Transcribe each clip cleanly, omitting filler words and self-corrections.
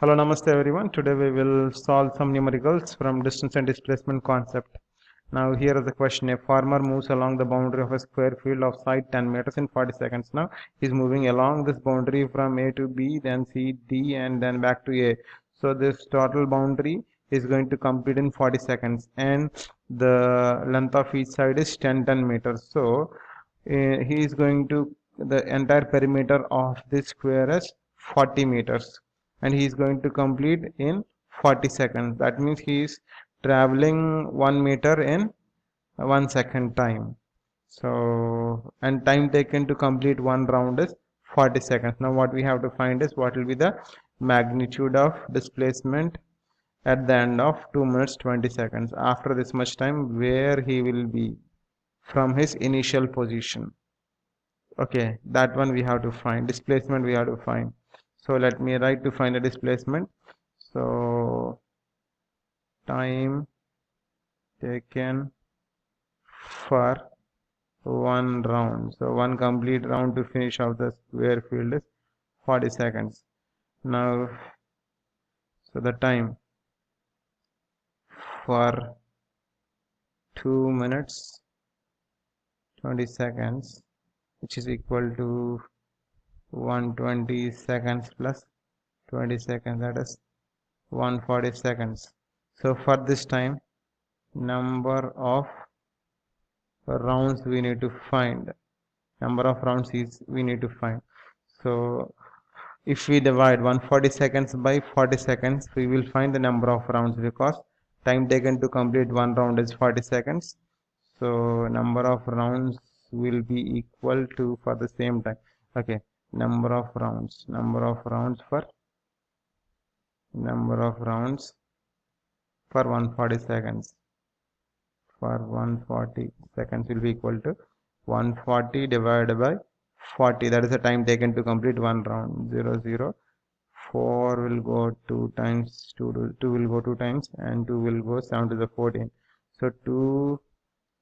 Hello, namaste everyone. Today we will solve some numericals from distance and displacement concept. Now here is the question. A farmer moves along the boundary of a square field of side 10 meters in 40 seconds. Now he is moving along this boundary from A to B, then C, D and then back to A. So this total boundary is going to complete in 40 seconds and the length of each side is 10 meters. So he is going to the entire perimeter of this square is 40 meters and he is going to complete in 40 seconds. That means he is traveling 1 meter in 1 second time. So, and time taken to complete one round is 40 seconds. Now what we have to find is what will be the magnitude of displacement at the end of 2 minutes 20 seconds. After this much time, where he will be from his initial position. Okay, that one we have to find. Displacement we have to find. So let me write to find the displacement. So time taken for one round. So one complete round to finish off the square field is 40 seconds. Now, so the time for 2 minutes 20 seconds, which is equal to 120 seconds plus 20 seconds, that is 140 seconds. So for this time, number of rounds we need to find. Number of rounds is we need to find. So if we divide 140 seconds by 40 seconds, we will find the number of rounds because time taken to complete one round is 40 seconds. So number of rounds will be equal to for the same time. Okay, number of rounds for 140 seconds. For 140 seconds will be equal to 140 divided by 40. That is the time taken to complete one round. 0, 0. 4 will go 2 times, 2 will go 2 times, and 2 will go 7 to the 14. So 2,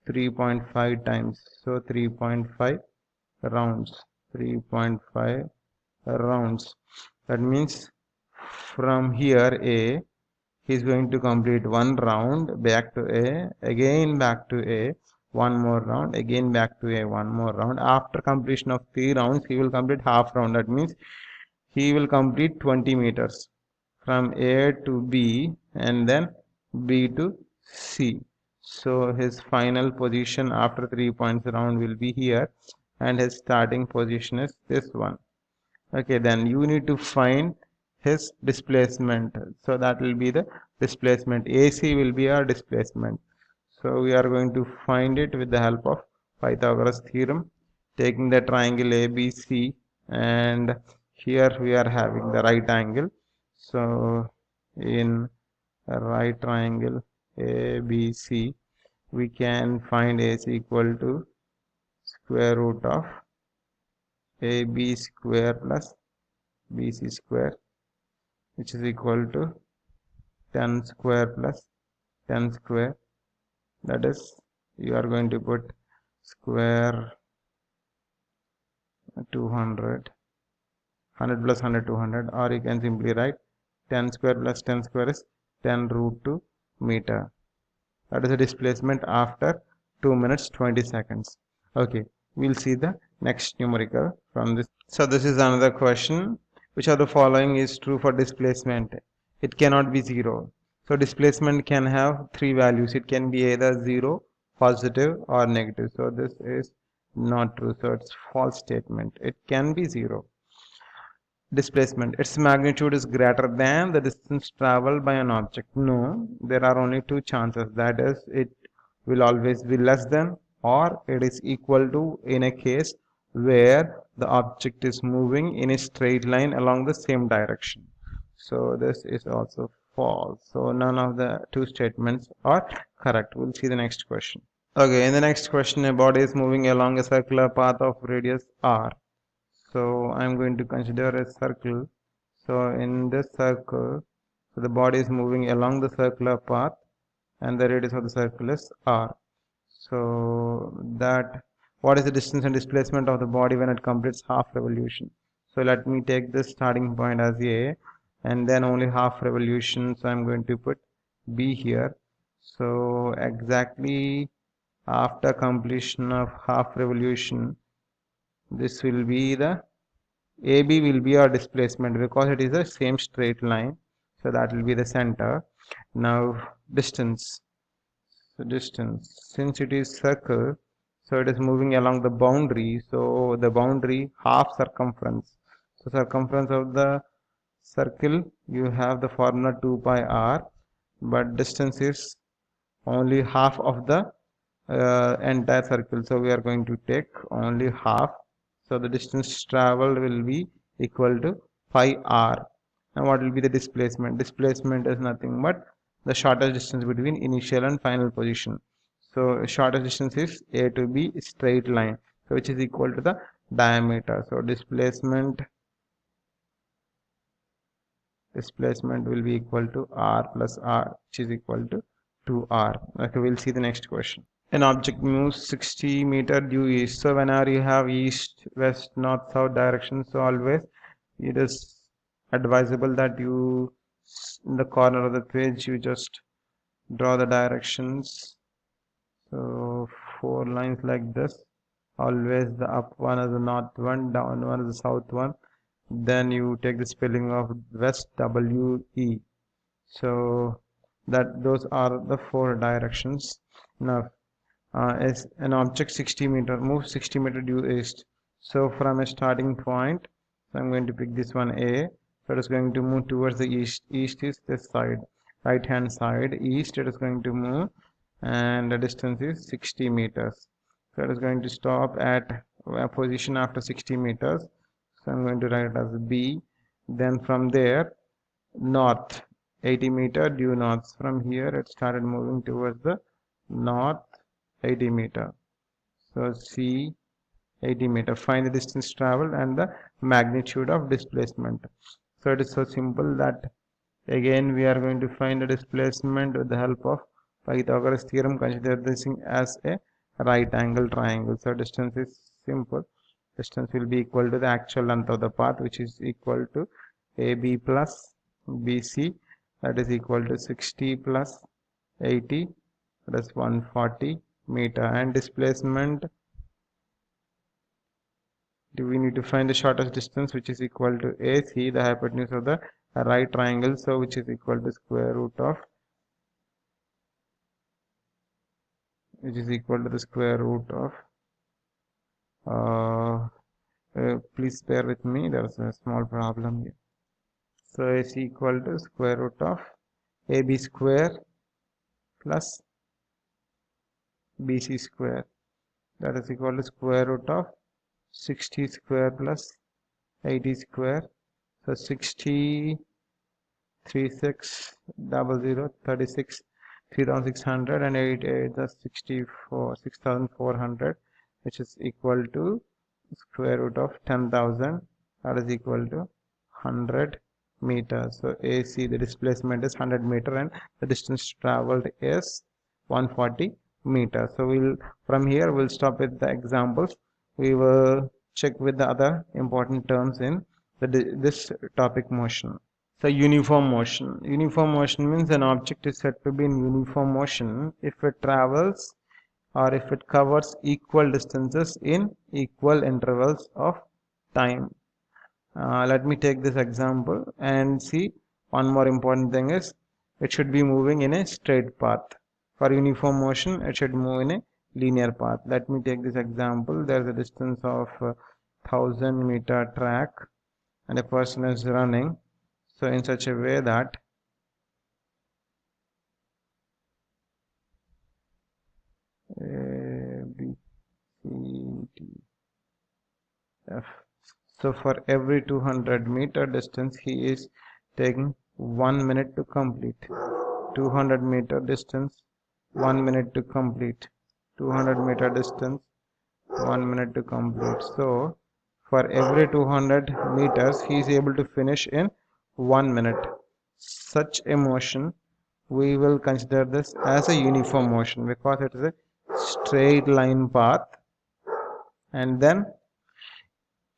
3.5 times. So 3.5 rounds. 3.5 rounds. That means from here A, he is going to complete one round back to A, again back to A, one more round, again back to A, one more round. After completion of 3 rounds, he will complete half round. That means he will complete 20 meters from A to B and then B to C. So his final position after 3 points round will be here and his starting position is this one. Okay, then you need to find his displacement. So that will be the displacement. AC will be our displacement. So we are going to find it with the help of Pythagoras theorem, taking the triangle ABC, and here we are having the right angle. So in a right triangle ABC, we can find AC equal to square root of AB square plus BC square, which is equal to 10 square plus 10 square. That is, you are going to put square 200, 100 plus 100, 200, or you can simply write 10 square plus 10 square is 10 root 2 meter. That is the displacement after 2 minutes 20 seconds. Okay, we'll see the next numerical from this. So this is another question. Which of the following is true for displacement? It cannot be 0. So displacement can have 3 values. It can be either 0, positive or negative. So this is not true. So it's false statement. It can be 0. Displacement, its magnitude is greater than the distance traveled by an object. No, there are only 2 chances. That is, it will always be less than or it is equal to in a case where the object is moving in a straight line along the same direction. So this is also false. So none of the 2 statements are correct. We'll see the next question. Okay, in the next question, a body is moving along a circular path of radius r. So I'm going to consider a circle. So in this circle, so the body is moving along the circular path and the radius of the circle is r. So that what is the distance and displacement of the body when it completes half revolution? So let me take this starting point as A and then only half revolution, so I'm going to put B here. So exactly after completion of half revolution, this will be the AB will be our displacement because it is the same straight line, so that will be the center. Now distance. So distance, since it is circle, so it is moving along the boundary, so the boundary half circumference. So circumference of the circle, you have the formula 2 pi r, but distance is only half of the entire circle, so we are going to take only half. So the distance traveled will be equal to pi r. And what will be the displacement? Displacement is nothing but the shortest distance between initial and final position. So shortest distance is A to B straight line, so which is equal to the diameter. So displacement will be equal to r plus r, which is equal to 2r. Okay, we'll see the next question. An object moves 60 meter due east. So whenever you have east, west, north, south direction, so always it is advisable that you, in the corner of the page, you just draw the directions. So 4 lines like this. Always the up one is the north one, down one is the south one. Then you take the spelling of west, W-E. So that those are the 4 directions. Now is an object 60 meter moves 60 meter due east. So from a starting point, so I'm going to pick this one A. So it is going to move towards the east. East is this side, right hand side. East it is going to move, and the distance is 60 meters. So it is going to stop at a position after 60 meters. So I'm going to write it as B. Then from there, north 80 meter due north. From here it started moving towards the north 80 meter. So C 80 meter. Find the distance traveled and the magnitude of displacement. So it is so simple that again we are going to find the displacement with the help of Pythagoras theorem. Consider this as a right angle triangle. So distance is simple. Distance will be equal to the actual length of the path, which is equal to AB plus BC, that is equal to 60 plus 80, that is 140 meter. And displacement, we need to find the shortest distance, which is equal to AC, the hypotenuse of the right triangle, so which is equal to square root of, please bear with me, there is a small problem here. So AC equal to square root of AB square plus BC square, that is equal to square root of 60 square plus 80 square. So 60 36 00 36 3600 and 8 8 that's 64 6400, which is equal to square root of 10,000, that is equal to 100 meters. So AC, the displacement is 100 meter and the distance traveled is 140 meters. So we'll from here we'll stop with the examples. We will check with the other important terms in this topic motion. So uniform motion. Uniform motion means an object is said to be in uniform motion if it travels or if it covers equal distances in equal intervals of time. Let me take this example and see. One more important thing is it should be moving in a straight path. For uniform motion, it should move in a linear path. Let me take this example. There is a distance of 1000 meter track and a person is running, so in such a way that A, B, C, D, F. So for every 200 meter distance, he is taking 1 minute to complete. 200 meter distance, 1 minute to complete. 200 meter distance, 1 minute to complete. So for every 200 meters, he is able to finish in 1 minute. Such a motion, we will consider this as a uniform motion because it is a straight line path and then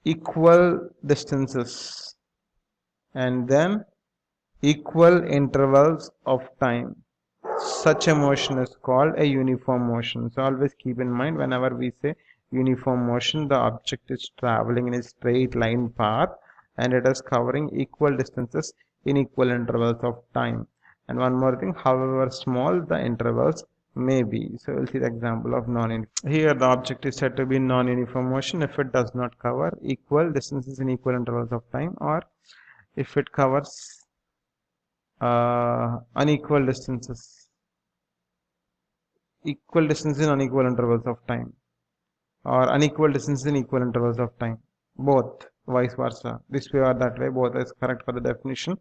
equal distances, and then equal intervals of time. Such a motion is called a uniform motion. So always keep in mind whenever we say uniform motion, the object is traveling in a straight line path and it is covering equal distances in equal intervals of time. And one more thing, however small the intervals may be. So we'll see the example of non-uniform. Here the object is said to be non-uniform motion if it does not cover equal distances in equal intervals of time, or if it covers unequal distances, equal distances in unequal intervals of time, or unequal distances in equal intervals of time, both, vice versa, this way or that way, both is correct for the definition,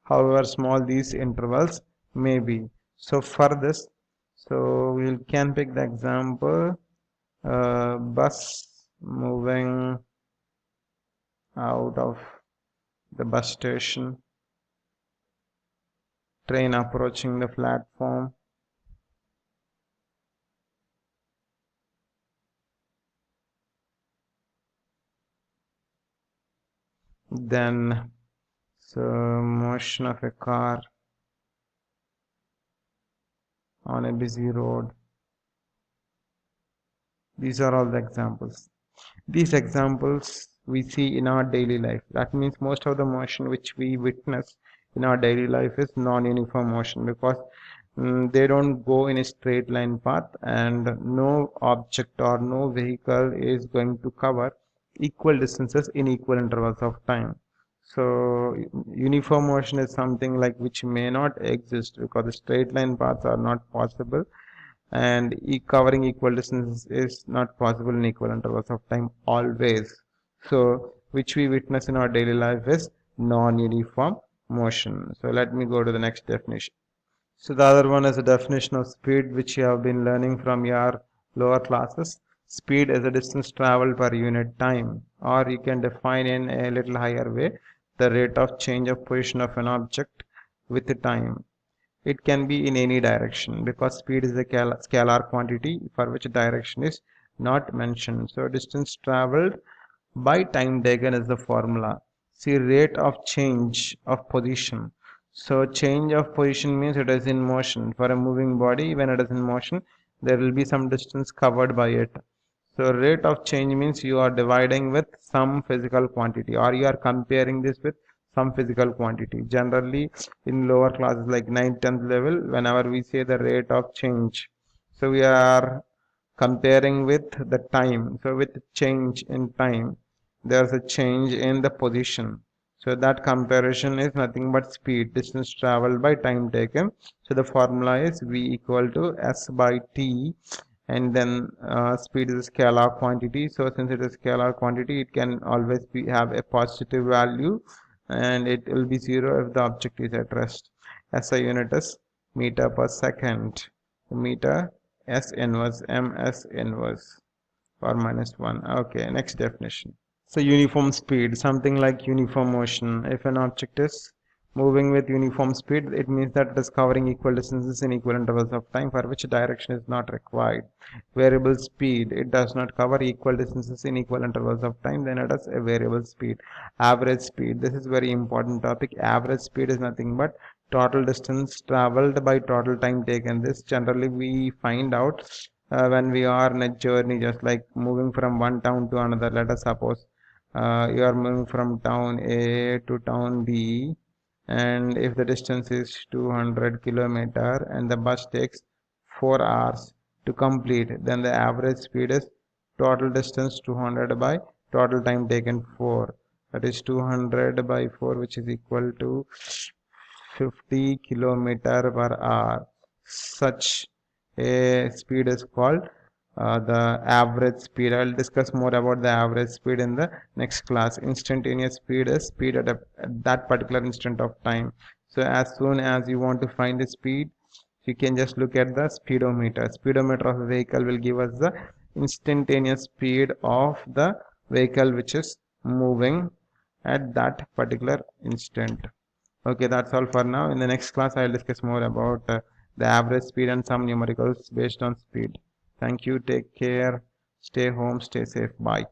however small these intervals may be. So for this, so we can pick the example, bus moving out of the bus station, train approaching the platform, then so motion of a car on a busy road. These are all the examples. These examples we see in our daily life. That means most of the motion which we witness in our daily life is non-uniform motion, because they don't go in a straight line path, and no object or no vehicle is going to cover equal distances in equal intervals of time. So uniform motion is something like which may not exist because the straight line paths are not possible, and covering equal distances is not possible in equal intervals of time always. So which we witness in our daily life is non-uniform motion. So let me go to the next definition. So the other one is a definition of speed, which you have been learning from your lower classes. Speed is a distance traveled per unit time, or you can define in a little higher way the rate of change of position of an object with the time. It can be in any direction because speed is a scalar quantity for which direction is not mentioned. So distance traveled by time taken is the formula. See, rate of change of position. So change of position means it is in motion. For a moving body, when it is in motion, there will be some distance covered by it. So rate of change means you are dividing with some physical quantity, or you are comparing this with some physical quantity. Generally, in lower classes like 9th, 10th level, whenever we say the rate of change, so we are comparing with the time. So with change in time, there's a change in the position. So that comparison is nothing but speed, distance traveled by time taken. So the formula is V equal to S by T, and then speed is a scalar quantity. So since it is scalar quantity, it can always have a positive value, and it will be 0 if the object is at rest. SI unit is meter per second. Meter S inverse ms inverse, or minus 1. Okay, next definition. So uniform speed, something like uniform motion. If an object is moving with uniform speed, it means that it is covering equal distances in equal intervals of time for which direction is not required. Variable speed, it does not cover equal distances in equal intervals of time, then it is a variable speed. Average speed, this is very important topic. Average speed is nothing but total distance traveled by total time taken. This generally we find out when we are in a journey, just like moving from one town to another. Let us suppose you are moving from town A to town B, and if the distance is 200 kilometer and the bus takes 4 hours to complete, then the average speed is total distance 200 by total time taken 4, that is 200 by 4, which is equal to 50 kilometer per hour. Such a speed is called the average speed. I will discuss more about the average speed in the next class. Instantaneous speed is speed at that particular instant of time. So as soon as you want to find the speed, you can just look at the speedometer. Speedometer of a vehicle will give us the instantaneous speed of the vehicle which is moving at that particular instant. Okay, that's all for now. In the next class, I'll discuss more about the average speed and some numericals based on speed. Thank you. Take care. Stay home. Stay safe. Bye.